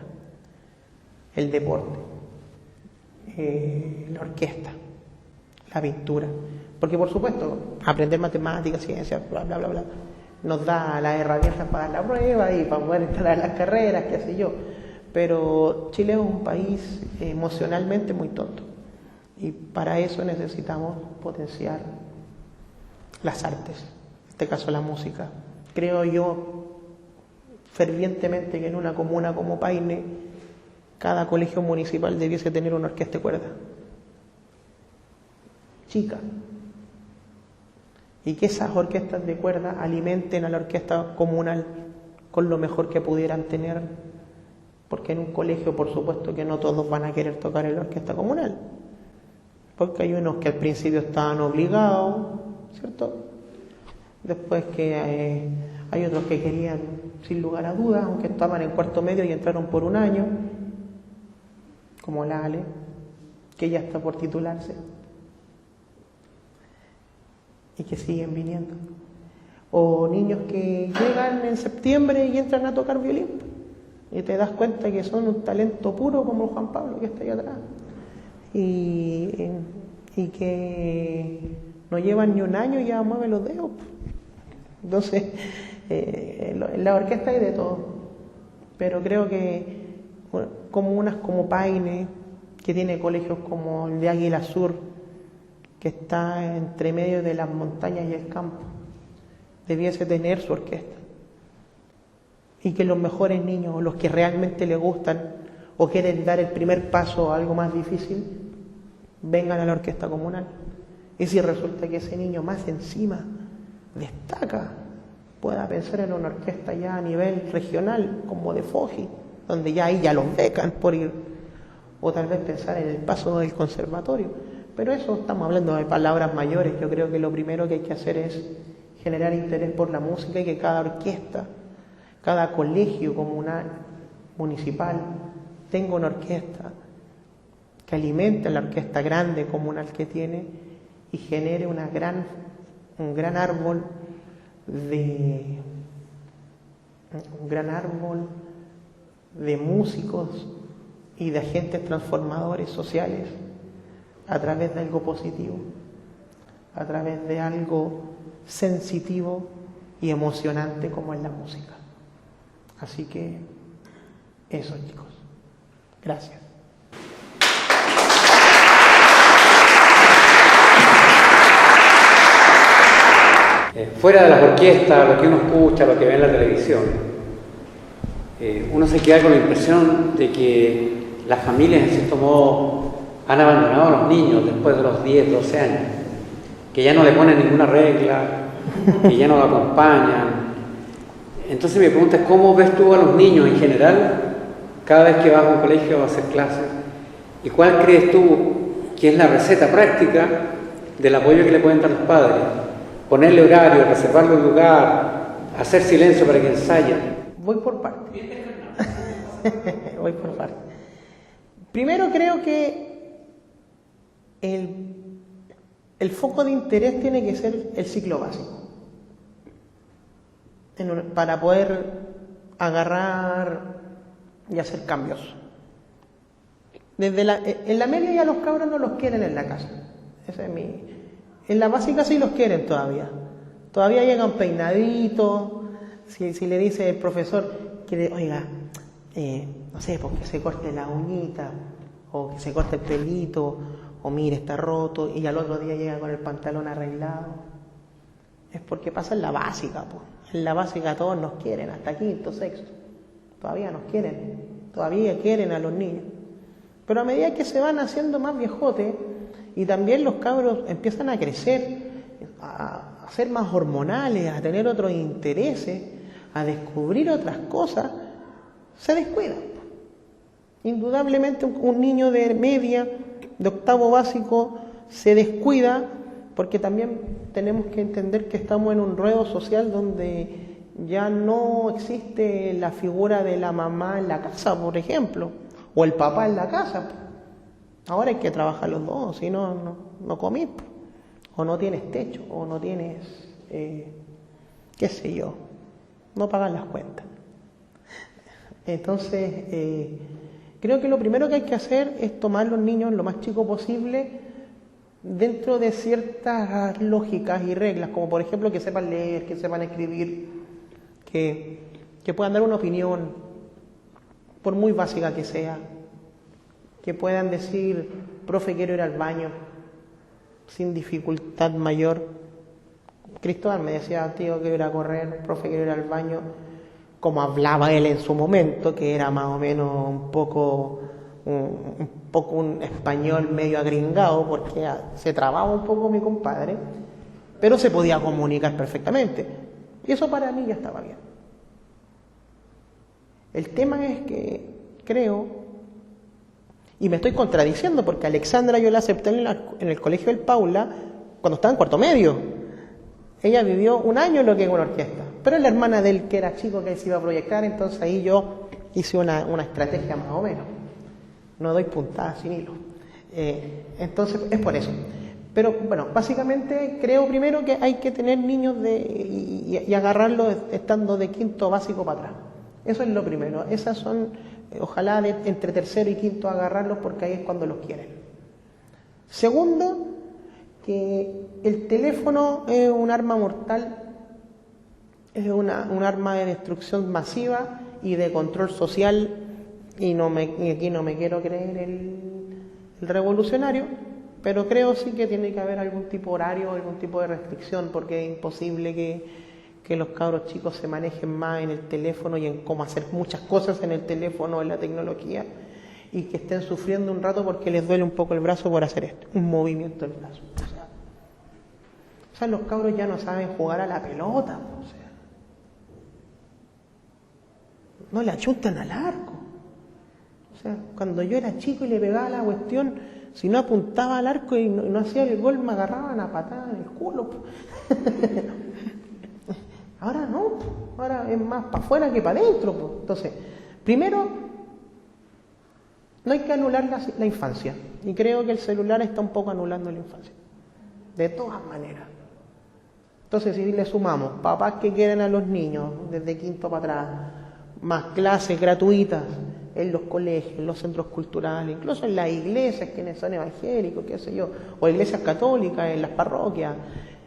el deporte, la orquesta, la pintura. Porque por supuesto, aprender matemáticas, ciencias, bla, bla, bla, bla, nos da las herramientas para dar la prueba y para poder entrar a las carreras, qué sé yo. Pero Chile es un país emocionalmente muy tonto. Y para eso necesitamos potenciar las artes, en este caso la música. Creo yo fervientemente que en una comuna como Paine, cada colegio municipal debiese tener una orquesta de cuerda chica, y que esas orquestas de cuerda alimenten a la orquesta comunal con lo mejor que pudieran tener, porque en un colegio por supuesto que no todos van a querer tocar en la orquesta comunal, porque hay unos que al principio estaban obligados, ¿cierto? Después que hay otros que querían sin lugar a dudas, aunque estaban en cuarto medio y entraron por un año, como la Ale, que ya está por titularse y que siguen viniendo, o niños que llegan en septiembre y entran a tocar violín y te das cuenta que son un talento puro, como Juan Pablo que está ahí atrás, y que no llevan ni un año y ya mueven los dedos. Entonces en la orquesta hay de todo, pero creo que comunas como Paine, que tiene colegios como el de Águila Sur, que está entre medio de las montañas y el campo, debiese tener su orquesta. Y que los mejores niños, o los que realmente les gustan o quieren dar el primer paso a algo más difícil, vengan a la orquesta comunal. Y si resulta que ese niño más encima destaca, pueda pensar en una orquesta ya a nivel regional, como de Foji, donde ya ahí ya los becan por ir, o tal vez pensar en el paso del conservatorio. Pero eso estamos hablando de palabras mayores. Yo creo que lo primero que hay que hacer es generar interés por la música, y que cada orquesta, cada colegio comunal, municipal, tenga una orquesta que alimente la orquesta grande comunal que tiene y genere un gran árbol de músicos y de agentes transformadores sociales, a través de algo positivo, a través de algo sensitivo y emocionante como es la música. Así que eso, chicos. Gracias. Fuera de las orquestas, lo que uno escucha, lo que ve en la televisión, uno se queda con la impresión de que las familias, en cierto modo, han abandonado a los niños después de los 10, 12 años, que ya no le ponen ninguna regla, que ya no lo acompañan. Entonces mi pregunta es: ¿cómo ves tú a los niños en general cada vez que vas a un colegio a hacer clases? ¿Y cuál crees tú que es la receta práctica del apoyo que le pueden dar los padres? Ponerle horario, reservarle un lugar, hacer silencio para que ensayen. Voy por partes. Voy por partes. Primero, creo que el foco de interés tiene que ser el ciclo básico, para poder agarrar y hacer cambios. En la media ya los cabros no los quieren en la casa. Esa es En la básica sí los quieren todavía. Todavía llegan peinaditos. Si le dice el profesor, oiga, no sé, porque se corte la uñita, o que se corte el pelito, o mire, está roto, y al otro día llega con el pantalón arreglado. Es porque pasa en la básica, pues. En la básica todos nos quieren, hasta quinto, sexto. Todavía nos quieren, todavía quieren a los niños. Pero a medida que se van haciendo más viejotes, y también los cabros empiezan a crecer, a ser más hormonales, a tener otros intereses, a descubrir otras cosas, se descuidan. Indudablemente un niño de media, de octavo básico, se descuida, porque también tenemos que entender que estamos en un ruedo social donde ya no existe la figura de la mamá en la casa, por ejemplo, o el papá en la casa. Ahora hay que trabajar los dos, si no, no comís, o no tienes techo, o no tienes, qué sé yo, no pagan las cuentas. Entonces, creo que lo primero que hay que hacer es tomar los niños lo más chico posible dentro de ciertas lógicas y reglas, como por ejemplo que sepan leer, que sepan escribir, que puedan dar una opinión, por muy básica que sea, que puedan decir, profe, quiero ir al baño, sin dificultad mayor. Cristóbal me decía, tío, quiero ir a correr, profe, quiero ir al baño, como hablaba él en su momento, que era más o menos un poco un español medio agringado, porque se trababa un poco mi compadre, pero se podía comunicar perfectamente. Y eso para mí ya estaba bien. El tema es que creo, y me estoy contradiciendo, porque a Alexandra yo la acepté en el colegio del Paula cuando estaba en cuarto medio. Ella vivió un año en lo que es una orquesta, pero es la hermana del que era chico que se iba a proyectar, entonces ahí yo hice una estrategia más o menos. No doy puntadas sin hilo. Entonces es por eso. Pero bueno, básicamente creo primero que hay que tener niños y agarrarlos estando de quinto básico para atrás. Eso es lo primero. Esas son, ojalá entre tercero y quinto agarrarlos, porque ahí es cuando los quieren. Segundo, que el teléfono es un arma mortal, es un arma de destrucción masiva y de control social, y aquí no me quiero creer el revolucionario, pero creo sí que tiene que haber algún tipo de horario, algún tipo de restricción, porque es imposible que los cabros chicos se manejen más en el teléfono y en cómo hacer muchas cosas en el teléfono, en la tecnología, y que estén sufriendo un rato porque les duele un poco el brazo por hacer esto, un movimiento del brazo. O sea, los cabros ya no saben jugar a la pelota, o sea, no le achuntan al arco. O sea, cuando yo era chico y le pegaba la cuestión, si no apuntaba al arco y no hacía el gol, me agarraban a patada en el culo. Ahora no, ahora es más para afuera que para adentro. Entonces, primero, no hay que anular la infancia. Y creo que el celular está un poco anulando la infancia. De todas maneras. Entonces, si le sumamos papás que quieren a los niños desde quinto para atrás, más clases gratuitas en los colegios, en los centros culturales, incluso en las iglesias, quienes son evangélicos, qué sé yo, o iglesias católicas, en las parroquias,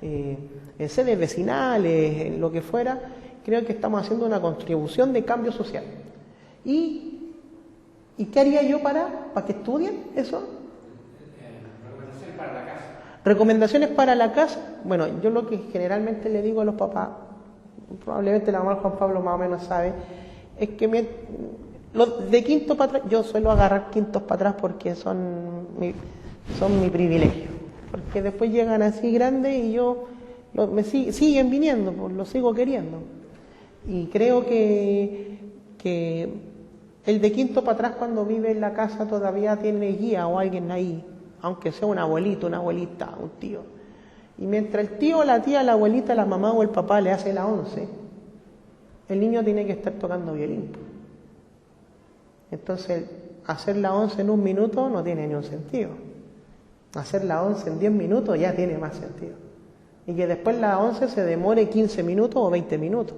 en sedes vecinales, en lo que fuera, creo que estamos haciendo una contribución de cambio social. ¿Y qué haría yo para que estudien eso? Recomendaciones para la casa. Recomendaciones para la casa. Bueno, yo lo que generalmente le digo a los papás, probablemente la mamá Juan Pablo más o menos sabe, es que de quinto para atrás, yo suelo agarrar quintos para atrás porque son mi privilegio. Porque después llegan así grandes y siguen viniendo, pues los sigo queriendo. Y creo que el de quinto para atrás, cuando vive en la casa, todavía tiene guía o alguien ahí, aunque sea un abuelito, una abuelita, un tío. Y mientras el tío, la tía, la abuelita, la mamá o el papá le hace la 11, el niño tiene que estar tocando violín. Entonces, hacer la 11 en un minuto no tiene ni un sentido. Hacer la 11 en 10 minutos ya tiene más sentido. Y que después la 11 se demore 15 minutos o 20 minutos.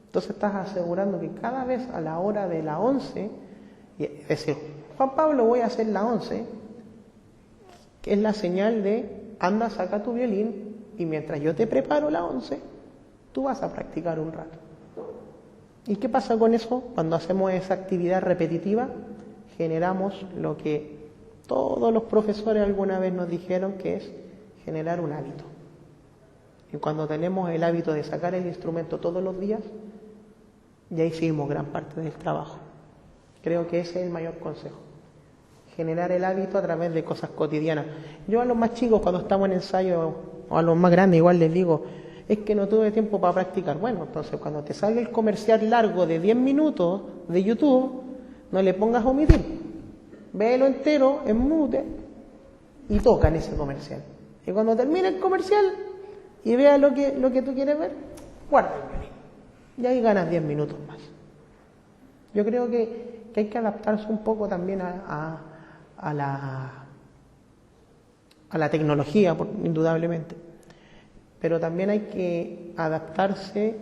Entonces estás asegurando que cada vez a la hora de la 11, es decir, Juan Pablo, voy a hacer la 11, que es la señal de anda, saca tu violín y mientras yo te preparo la 11, tú vas a practicar un rato. ¿Y qué pasa con eso? Cuando hacemos esa actividad repetitiva, generamos lo que todos los profesores alguna vez nos dijeron, que es generar un hábito. Y cuando tenemos el hábito de sacar el instrumento todos los días, ya hicimos gran parte del trabajo. Creo que ese es el mayor consejo. Generar el hábito a través de cosas cotidianas. Yo a los más chicos, cuando estamos en ensayo, o a los más grandes igual les digo, es que no tuve tiempo para practicar. Bueno, entonces cuando te salga el comercial largo de 10 minutos de YouTube, no le pongas omitir. Véelo entero, en mute, y toca en ese comercial. Y cuando termine el comercial y veas lo que tú quieres ver, guarda el violín. Y ahí ganas 10 minutos más. Yo creo que hay que adaptarse un poco también a la tecnología, indudablemente. Pero también hay que adaptarse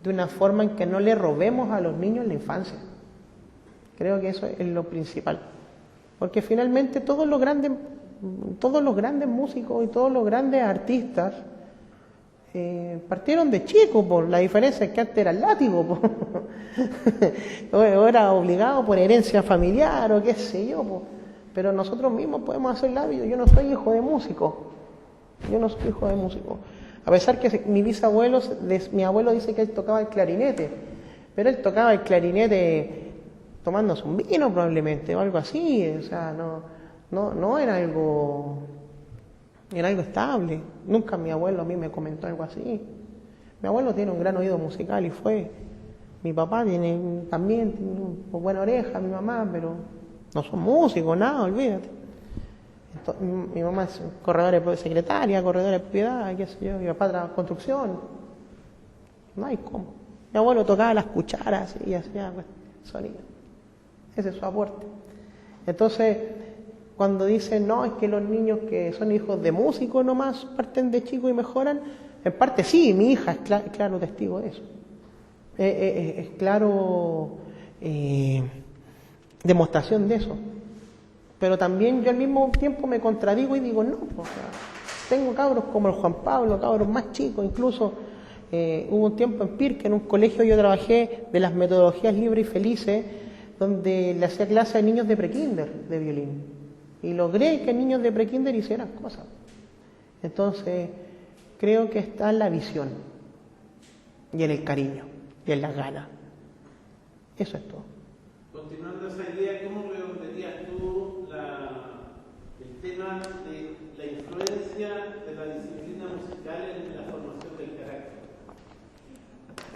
de una forma en que no le robemos a los niños la infancia. Creo que eso es lo principal. Porque finalmente todos los grandes músicos y todos los grandes artistas partieron de chicos. La diferencia es que antes era el látigo, o era obligado por herencia familiar o qué sé yo. Pero nosotros mismos podemos hacer el hábito. Yo no soy hijo de músico. A pesar que mi abuelo dice que él tocaba el clarinete, pero él tocaba el clarinete tomándose un vino probablemente o algo así. O sea, no era algo estable. Nunca mi abuelo a mí me comentó algo así. Mi abuelo tiene un gran oído musical y fue. Mi papá también tiene una buena oreja, mi mamá, pero no son músicos, nada, olvídate. Mi mamá es corredora de secretaria, corredora de propiedad, qué sé yo. Mi papá trabaja en construcción. No hay cómo. Mi abuelo tocaba las cucharas y hacía sonido. Ese es su aporte. Entonces, cuando dicen, no, es que los niños que son hijos de músicos nomás parten de chicos y mejoran, en parte sí, mi hija es claro testigo de eso. Es claro demostración de eso. Pero también yo al mismo tiempo me contradigo y digo, no, o sea, tengo cabros como el Juan Pablo, cabros más chicos, incluso hubo un tiempo en Pirque, en un colegio yo trabajé de las metodologías libres y felices, donde le hacía clase a niños de prekinder de violín. Y logré que niños de prekinder hicieran cosas. Entonces, creo que está en la visión, y en el cariño, y en las ganas. Eso es todo. Continuando esa idea, ¿cómo verías tú el tema de la influencia de la disciplina musical en la formación del carácter?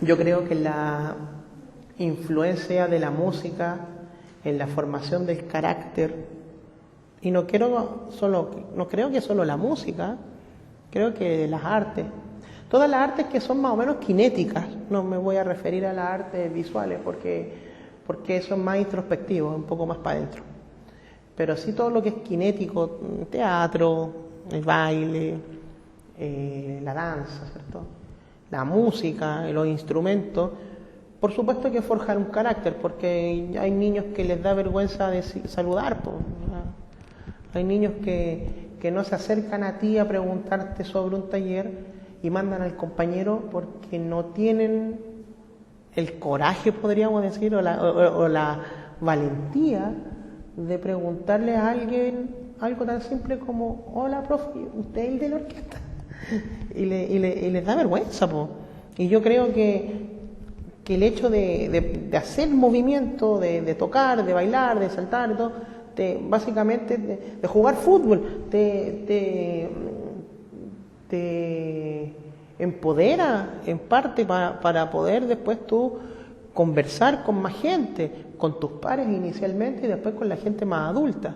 Yo creo que la influencia de la música en la formación del carácter, y no creo que solo la música, creo que las artes, todas las artes que son más o menos cinéticas, no me voy a referir a las artes visuales porque eso es más introspectivo, un poco más para adentro. Pero sí todo lo que es cinético, teatro, el baile, la danza, ¿cierto? La música, los instrumentos, por supuesto que forjan un carácter, porque hay niños que les da vergüenza de saludar, po. Hay niños que no se acercan a ti a preguntarte sobre un taller y mandan al compañero porque no tienen el coraje, podríamos decir, o la valentía de preguntarle a alguien algo tan simple como, hola, profe, ¿usted es el de la orquesta? Y les da vergüenza, po. Y yo creo que el hecho de hacer movimiento, de tocar, de bailar, de saltar y todo, básicamente de jugar fútbol, te empodera en parte para poder después tú conversar con más gente, con tus pares inicialmente y después con la gente más adulta.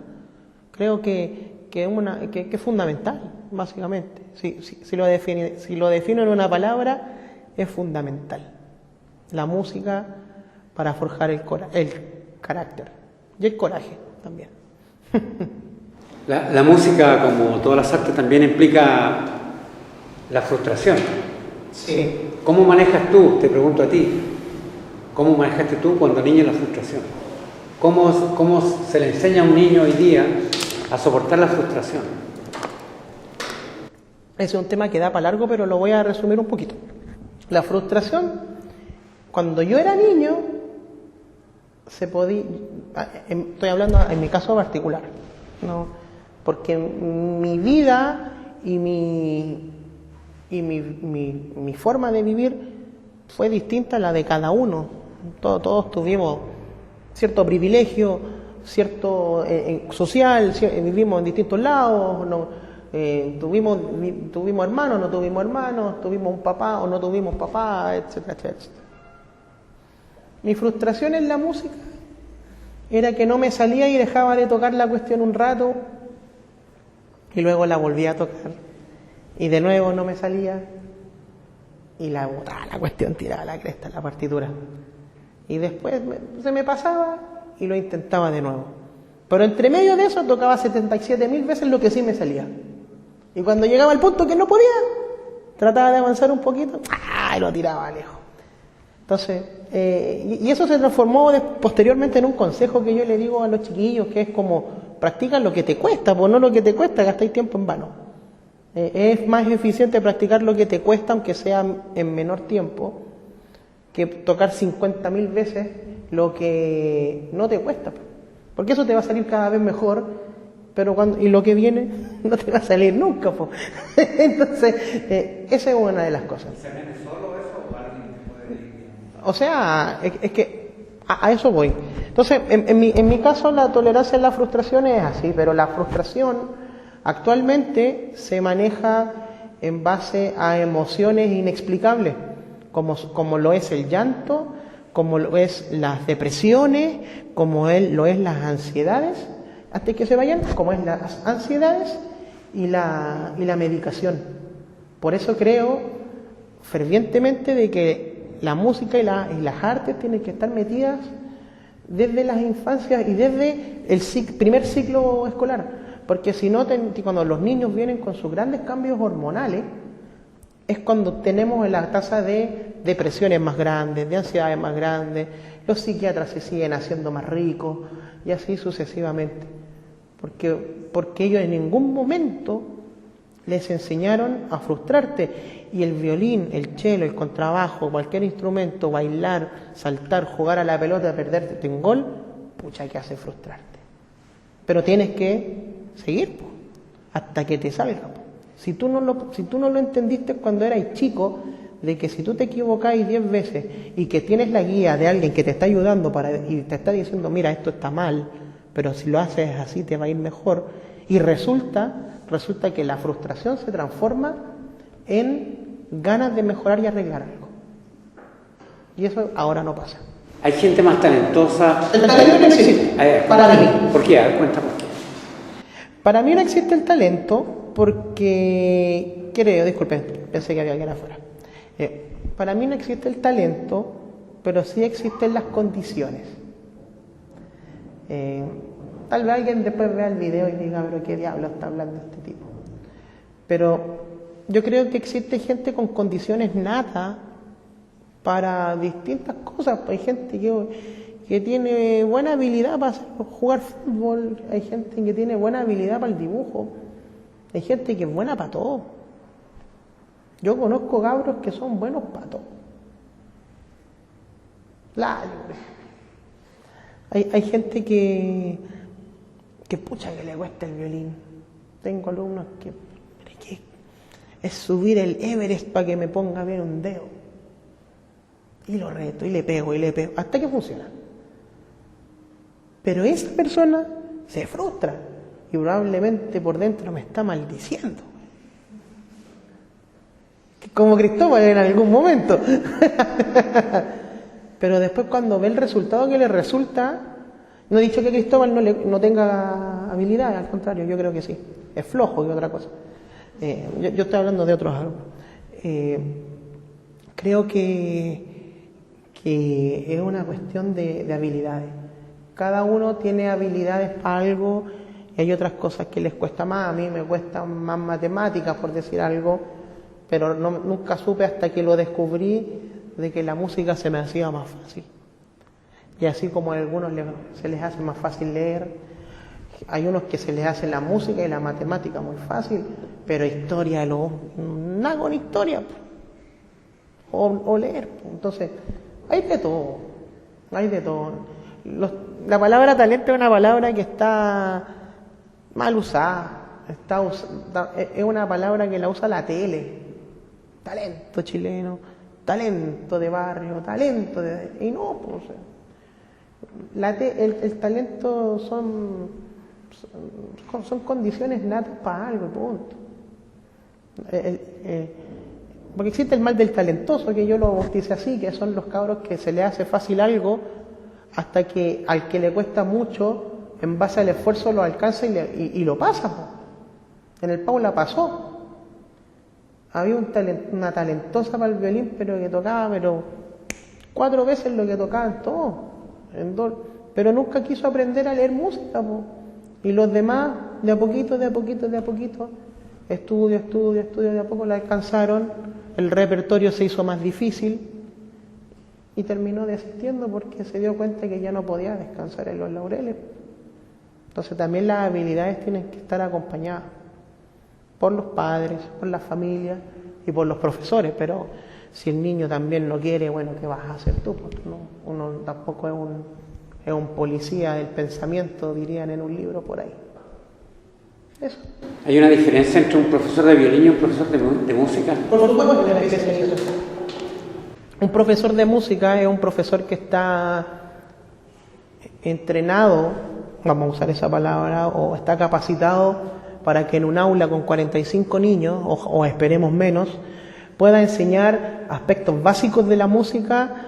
Creo que es fundamental, básicamente. Si lo defino en una palabra, es fundamental. La música para forjar el carácter y el coraje también. La música, como todas las artes, también implica la frustración. Sí. ¿Cómo manejas tú, te pregunto a ti, cómo manejaste tú cuando niño la frustración? ¿Cómo se le enseña a un niño hoy día a soportar la frustración? Ese es un tema que da para largo, pero lo voy a resumir un poquito. La frustración, cuando yo era niño, se podía, estoy hablando en mi caso particular, ¿no? Porque mi vida y mi forma de vivir fue distinta a la de cada uno. Todos tuvimos cierto privilegio, cierto social, vivimos en distintos lados, ¿no? Tuvimos hermanos, no tuvimos hermanos, tuvimos un papá o no tuvimos papá, etcétera, etcétera. Mi frustración en la música era que no me salía y dejaba de tocar la cuestión un rato y luego la volvía a tocar y de nuevo no me salía y la botaba la cuestión, tiraba la cresta, la partitura y después se me pasaba y lo intentaba de nuevo, pero entre medio de eso tocaba 77.000 veces lo que sí me salía y cuando llegaba al punto que no podía trataba de avanzar un poquito y lo tiraba lejos. Entonces, y eso se transformó posteriormente en un consejo que yo le digo a los chiquillos, que es como, practica lo que te cuesta, pues no lo que te cuesta, gastáis tiempo en vano. Es más eficiente practicar lo que te cuesta, aunque sea en menor tiempo, que tocar 50.000 veces lo que no te cuesta. Porque eso te va a salir cada vez mejor, pero y lo que viene no te va a salir nunca. Pues. Entonces, esa es una de las cosas. O sea, es que a eso voy. Entonces, en mi caso, la tolerancia a la frustración es así, pero la frustración actualmente se maneja en base a emociones inexplicables, como lo es el llanto, como lo es las depresiones, como lo es las ansiedades, hasta que se vayan, como es las ansiedades y la medicación. Por eso creo fervientemente de que la música y las artes tienen que estar metidas desde las infancias y desde el primer ciclo escolar, porque si no, cuando los niños vienen con sus grandes cambios hormonales, es cuando tenemos la tasa de depresiones más grandes, de ansiedades más grandes, los psiquiatras se siguen haciendo más ricos y así sucesivamente, porque ellos en ningún momento les enseñaron a frustrarte. Y el violín, el cello, el contrabajo, cualquier instrumento, bailar, saltar, jugar a la pelota, perderte en gol, pucha, que hace frustrarte. Pero tienes que seguir hasta que te salga. Si tú no lo entendiste cuando eras chico, de que si tú te equivocáis 10 veces y que tienes la guía de alguien que te está ayudando y te está diciendo, mira, esto está mal, pero si lo haces así te va a ir mejor, y resulta que la frustración se transforma en ganas de mejorar y arreglar algo. Y eso ahora no pasa. Hay gente más talentosa. El talento no existe. Para mí. ¿Por qué? A ver, cuenta por qué. Para mí no existe el talento porque disculpen, pensé que había alguien afuera. Para mí no existe el talento, pero sí existen las condiciones. Tal vez alguien después vea el video y diga, pero qué diablo está hablando este tipo. Pero yo creo que existe gente con condiciones natas para distintas cosas. Hay gente que tiene buena habilidad para jugar fútbol, hay gente que tiene buena habilidad para el dibujo, hay gente que es buena para todo. Yo conozco cabros que son buenos para todo. Hay gente que pucha que le cuesta el violín. Tengo alumnos que es subir el Everest para que me ponga bien un dedo. Y lo reto, y le pego, hasta que funciona. Pero esa persona se frustra y probablemente por dentro me está maldiciendo. Como Cristóbal en algún momento. Pero después cuando ve el resultado que le resulta, no he dicho que Cristóbal no tenga habilidad, al contrario, yo creo que sí. Es flojo y otra cosa. Yo estoy hablando de otros alumnos. Creo que es una cuestión de habilidades. Cada uno tiene habilidades para algo y hay otras cosas que les cuesta más. A mí me cuestan más matemáticas, por decir algo, pero nunca supe hasta que lo descubrí de que la música se me hacía más fácil. Y así como a algunos se les hace más fácil leer, Hay unos que se les hace la música y la matemática muy fácil, pero historia, nada con historia, o leer. Entonces, hay de todo, hay de todo. La palabra talento es una palabra que está mal usada, es una palabra que la usa la tele. Talento chileno, talento de barrio, talento de... Y no, pues... El talento son condiciones natas para algo, punto. Porque existe el mal del talentoso, que yo lo bauticé así, que son los cabros que se le hace fácil algo hasta que al que le cuesta mucho, en base al esfuerzo lo alcanza y lo pasa. Po. En el Paula pasó. Había una talentosa para el violín, pero que tocaba 4 veces lo que tocaban todos. Pero nunca quiso aprender a leer música. Po. Y los demás, de a poquito, estudio, de a poco la alcanzaron, el repertorio se hizo más difícil y terminó desistiendo porque se dio cuenta que ya no podía descansar en los laureles. Entonces también las habilidades tienen que estar acompañadas por los padres, por las familias y por los profesores, pero si el niño también no quiere, bueno, ¿qué vas a hacer tú? Pues no, uno tampoco es un policía del pensamiento, dirían en un libro por ahí. Eso. ¿Hay una diferencia entre un profesor de violín y un profesor de música? Por supuesto que la especialización. Un profesor de música es un profesor que está entrenado, vamos a usar esa palabra, o está capacitado para que en un aula con 45 niños, o esperemos menos, pueda enseñar aspectos básicos de la música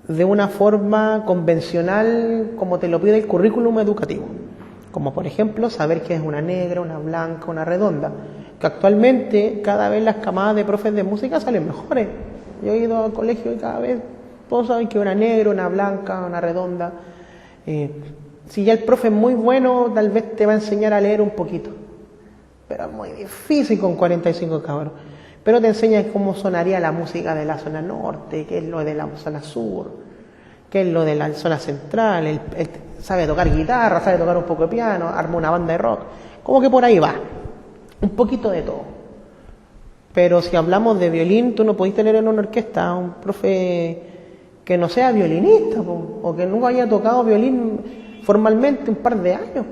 de una forma convencional como te lo pide el currículum educativo. Como por ejemplo saber qué es una negra, una blanca, una redonda. Que actualmente cada vez las camadas de profes de música salen mejores. Yo he ido al colegio y cada vez todos saben que una negra, una blanca, una redonda. Si ya el profe es muy bueno, tal vez te va a enseñar a leer un poquito. Pero es muy difícil con 45 cabros. Pero te enseña cómo sonaría la música de la zona norte, qué es lo de la zona sur, qué es lo de la zona central, sabe tocar guitarra, sabe tocar un poco de piano, arma una banda de rock. Como que por ahí va. Un poquito de todo. Pero si hablamos de violín, tú no podés tener en una orquesta un profe que no sea violinista, o que nunca haya tocado violín formalmente un par de años.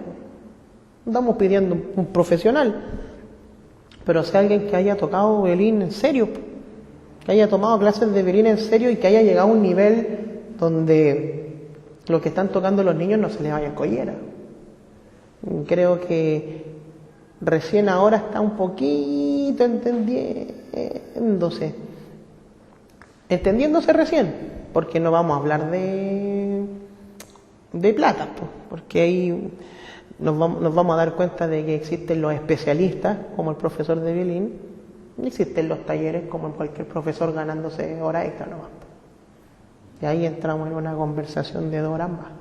Estamos pidiendo un profesional. Pero sea alguien que haya tocado violín en serio, que haya tomado clases de violín en serio y que haya llegado a un nivel donde lo que están tocando los niños no se les vaya en collera. Creo que recién ahora está un poquito entendiéndose recién, porque no vamos a hablar de plata, porque ahí nos vamos a dar cuenta de que existen los especialistas, como el profesor de violín, y existen los talleres, como en cualquier profesor ganándose horas extra nomás. Y ahí entramos en una conversación de 2 horas más.